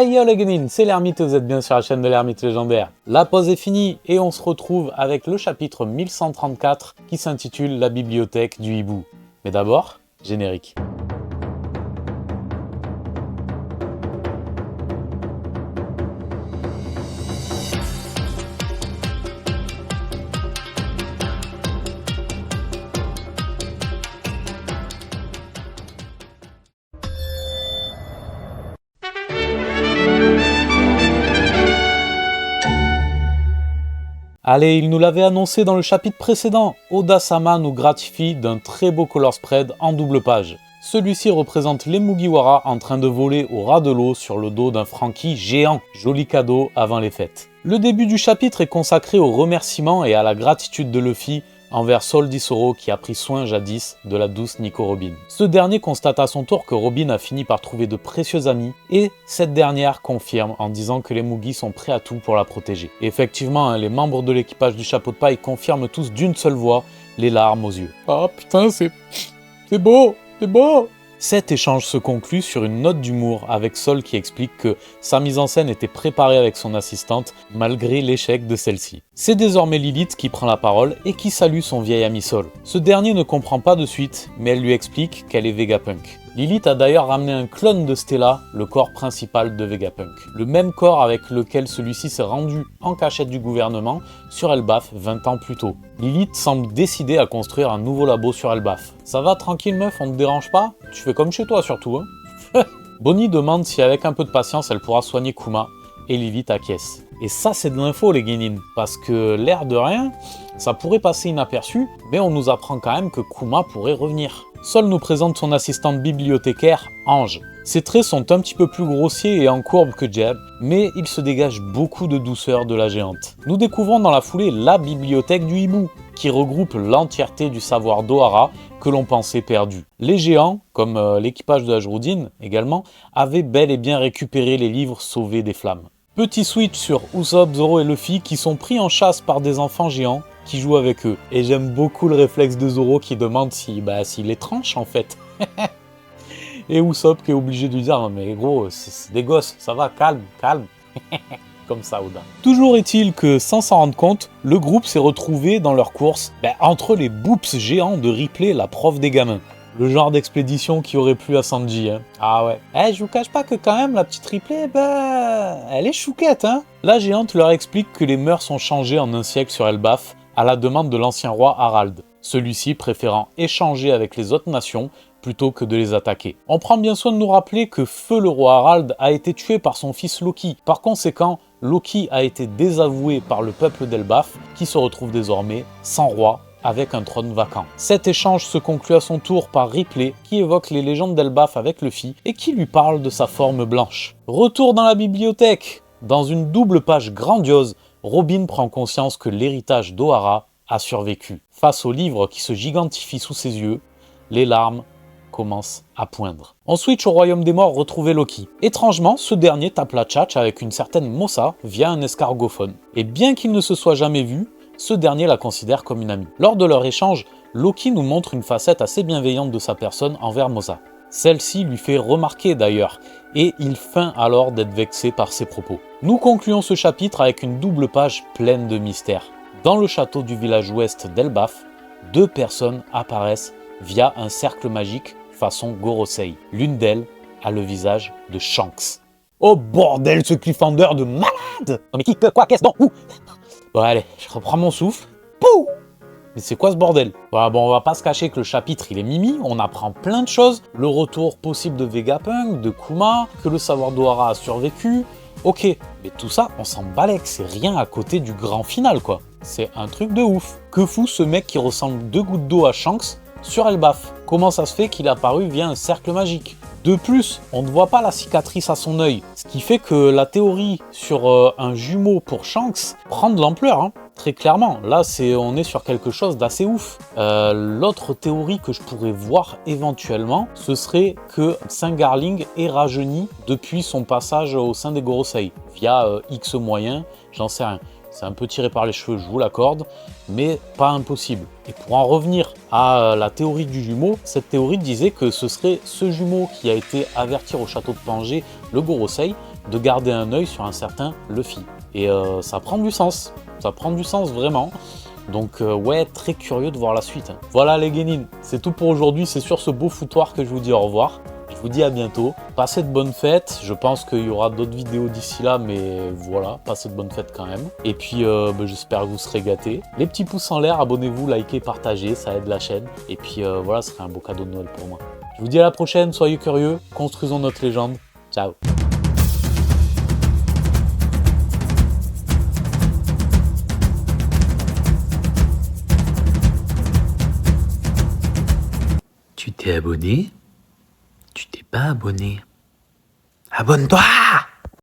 Hey yo les guenines, c'est l'Ermite, vous êtes bien sur la chaîne de l'Ermite légendaire. La pause est finie et on se retrouve avec le chapitre 1134 qui s'intitule La bibliothèque du hibou. Mais d'abord, générique. Allez, il nous l'avait annoncé dans le chapitre précédent, Oda-sama nous gratifie d'un très beau color spread en double page. Celui-ci représente les Mugiwara en train de voler au ras de l'eau sur le dos d'un Franky géant. Joli cadeau avant les fêtes. Le début du chapitre est consacré aux remerciements et à la gratitude de Luffy envers Sol Disoro qui a pris soin jadis de la douce Nico Robin. Ce dernier constate à son tour que Robin a fini par trouver de précieux amis et cette dernière confirme en disant que les Mugi sont prêts à tout pour la protéger. Et effectivement, les membres de l'équipage du chapeau de paille confirment tous d'une seule voix, les larmes aux yeux. Ah putain, c'est beau, c'est beau. Cet échange se conclut sur une note d'humour avec Sol qui explique que sa mise en scène était préparée avec son assistante malgré l'échec de celle-ci. C'est désormais Lilith qui prend la parole et qui salue son vieil ami Sol. Ce dernier ne comprend pas de suite, mais elle lui explique qu'elle est Vegapunk. Lilith a d'ailleurs ramené un clone de Stella, le corps principal de Vegapunk. Le même corps avec lequel celui-ci s'est rendu en cachette du gouvernement sur Elbaf 20 ans plus tôt. Lilith semble décidée à construire un nouveau labo sur Elbaf. Ça va tranquille meuf, on te dérange pas? Tu fais comme chez toi surtout, hein. Bonnie demande si avec un peu de patience elle pourra soigner Kuma, et Lilith acquiesce. Et ça c'est de l'info les guénines, parce que l'air de rien, ça pourrait passer inaperçu, mais on nous apprend quand même que Kuma pourrait revenir. Sol nous présente son assistante bibliothécaire, Ange. Ses traits sont un petit peu plus grossiers et en courbe que Jeb, mais il se dégage beaucoup de douceur de la géante. Nous découvrons dans la foulée la bibliothèque du hibou, qui regroupe l'entièreté du savoir d'Ohara que l'on pensait perdu. Les géants, comme l'équipage de Ajroudine également, avaient bel et bien récupéré les livres sauvés des flammes. Petit switch sur Usopp, Zoro et Luffy qui sont pris en chasse par des enfants géants qui jouent avec eux. Et j'aime beaucoup le réflexe de Zoro qui demande s'il les tranche en fait. Et Usopp qui est obligé de lui dire « mais gros, c'est des gosses, ça va, calme, calme. » Comme ça, Oda. Toujours est-il que, sans s'en rendre compte, le groupe s'est retrouvé dans leur course entre les boops géants de Ripley, la prof des gamins. Le genre d'expédition qui aurait plu à Sanji, hein. Ah ouais. Je vous cache pas que quand même, la petite Ripley, elle est chouquette, hein. La géante leur explique que les mœurs ont changé en un siècle sur Elbaf, à la demande de l'ancien roi Harald. Celui-ci préférant échanger avec les autres nations plutôt que de les attaquer. On prend bien soin de nous rappeler que Feu le roi Harald a été tué par son fils Loki. Par conséquent, Loki a été désavoué par le peuple d'Elbaf, qui se retrouve désormais sans roi, avec un trône vacant. Cet échange se conclut à son tour par Ripley, qui évoque les légendes d'Elbaf avec Luffy, et qui lui parle de sa forme blanche. Retour dans la bibliothèque. Dans une double page grandiose, Robin prend conscience que l'héritage d'Ohara a survécu. Face au livre qui se gigantifie sous ses yeux, les larmes commencent à poindre. On switch au royaume des morts retrouver Loki. Étrangement, ce dernier tape la tchatch avec une certaine Mossa via un escargophone. Et bien qu'il ne se soit jamais vu, ce dernier la considère comme une amie. Lors de leur échange, Loki nous montre une facette assez bienveillante de sa personne envers Mossa. Celle-ci lui fait remarquer d'ailleurs, et il feint alors d'être vexé par ses propos. Nous concluons ce chapitre avec une double page pleine de mystères. Dans le château du village ouest d'Elbaf, deux personnes apparaissent via un cercle magique façon Gorosei. L'une d'elles a le visage de Shanks. Oh bordel, ce cliffhanger de malade! Non mais qui, quoi, qu'est-ce, donc, où? Bon allez, je reprends mon souffle. Pouh! Mais c'est quoi ce bordel? Voilà, bon, on va pas se cacher que le chapitre il est mimi, on apprend plein de choses. Le retour possible de Vegapunk, de Kuma, que le savoir d'Ohara a survécu. Ok, mais tout ça, on s'en balèque, c'est rien à côté du grand final quoi. C'est un truc de ouf. Que fout ce mec qui ressemble 2 gouttes d'eau à Shanks sur Elbaf? Comment ça se fait qu'il est apparu via un cercle magique? De plus, on ne voit pas la cicatrice à son œil, ce qui fait que la théorie sur un jumeau pour Shanks prend de l'ampleur, hein. Très clairement. Là, on est sur quelque chose d'assez ouf. L'autre théorie que je pourrais voir éventuellement, ce serait que Singarling est rajeuni depuis son passage au sein des Gorosei, via X moyens, j'en sais rien. C'est un peu tiré par les cheveux, je vous l'accorde, mais pas impossible. Et pour en revenir à la théorie du jumeau, cette théorie disait que ce serait ce jumeau qui a été avertir au château de Pangée, le Gorosei, de garder un œil sur un certain Luffy. Et ça prend du sens vraiment. Donc ouais, très curieux de voir la suite. Voilà les Genin, c'est tout pour aujourd'hui, c'est sur ce beau foutoir que je vous dis au revoir. Je vous dis à bientôt, passez de bonnes fêtes, je pense qu'il y aura d'autres vidéos d'ici là, mais voilà, passez de bonnes fêtes quand même. Et puis j'espère que vous serez gâtés. Les petits pouces en l'air, abonnez-vous, likez, partagez, ça aide la chaîne. Et puis voilà, ce serait un beau cadeau de Noël pour moi. Je vous dis à la prochaine, soyez curieux, construisons notre légende. Ciao. Tu t'es abonné? Tu t'es pas abonné? Abonne-toi!